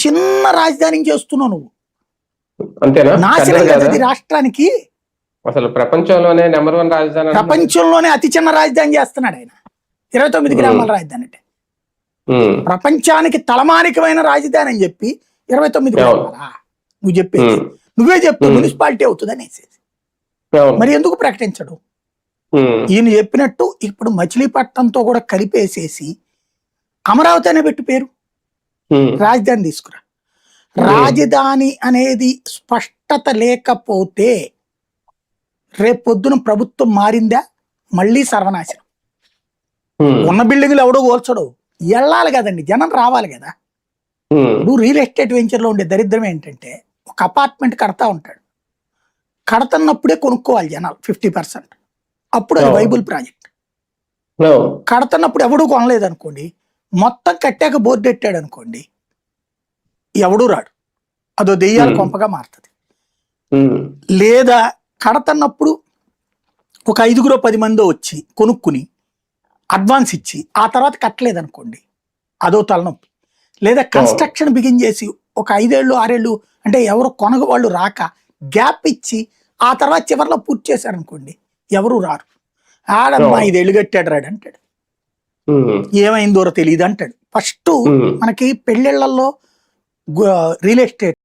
చిన్న రాజధాని చేస్తున్నావు నువ్వు. అంతేనా? నాశనం కదా అది రాష్ట్రానికి. అసలు ప్రపంచంలోనే నెంబర్ 1 రాజధాని, ప్రపంచంలోనే అతి చిన్న రాజధాని చేస్తున్నాడు ఆయన. 29 గ్రామాల రాజధాని అంటే ప్రపంచానికి తలమానికమైన రాజధాని అని చెప్పి 29 గ్రామాలా నువ్వు చెప్పేది? నువ్వే చెప్తావు మున్సిపాలిటీ అవుతుంది అనేసి. మరి ఎందుకు ప్రకటించడు? ఈయన చెప్పినట్టు ఇప్పుడు మచిలీపట్నంతో కూడా కలిపేసేసి అమరావతి అనే పెట్టు పేరు, రాజధాని తీసుకురా. రాజధాని అనేది స్పష్టత లేకపోతే రేపొద్దున ప్రభుత్వం మారిందా మళ్ళీ సర్వనాశనం. ఉన్న బిల్డింగ్లు ఎవడో కోల్చడు, వెళ్ళాలి కదండి, జనం రావాలి కదా. నువ్వు రియల్ ఎస్టేట్ వెంచర్లో ఉండే దరిద్రం ఏంటంటే ఒక అపార్ట్మెంట్ కడతా ఉంటాడు, కడతన్నప్పుడే కొనుక్కోవాలి జనాలు 50%, అప్పుడు అది వైబుల్ ప్రాజెక్ట్. కడతన్నప్పుడు ఎవడూ కొనలేదు అనుకోండి, మొత్తం కట్టాక బోర్డు పెట్టాడు అనుకోండి, ఎవడూ రాడు, అదో దెయ్యాల కొంపగా మారుతుంది. లేదా కడతన్నప్పుడు ఒక 5-10 మంది వచ్చి కొనుక్కుని అడ్వాన్స్ ఇచ్చి ఆ తర్వాత కట్టలేదు అనుకోండి, అదో తలనొప్పి. లేదా కన్స్ట్రక్షన్ బిగిన్ చేసి ఒక 5 ఏళ్ళు 6 ఏళ్ళు అంటే ఎవరు కొనగ వాళ్ళు రాక గ్యాప్ ఇచ్చి ఆ తర్వాత చివరిలో పూర్తి చేశారనుకోండి, ఎవరు రారు. ఆడమ్మా 5 ఏళ్ళు కట్టాడు రాడు అంటాడు, ఏమైందో తెలియదు అంటాడు. ఫస్ట్ మనకి పెళ్ళిళ్ళల్లో రియల్ ఎస్టేట్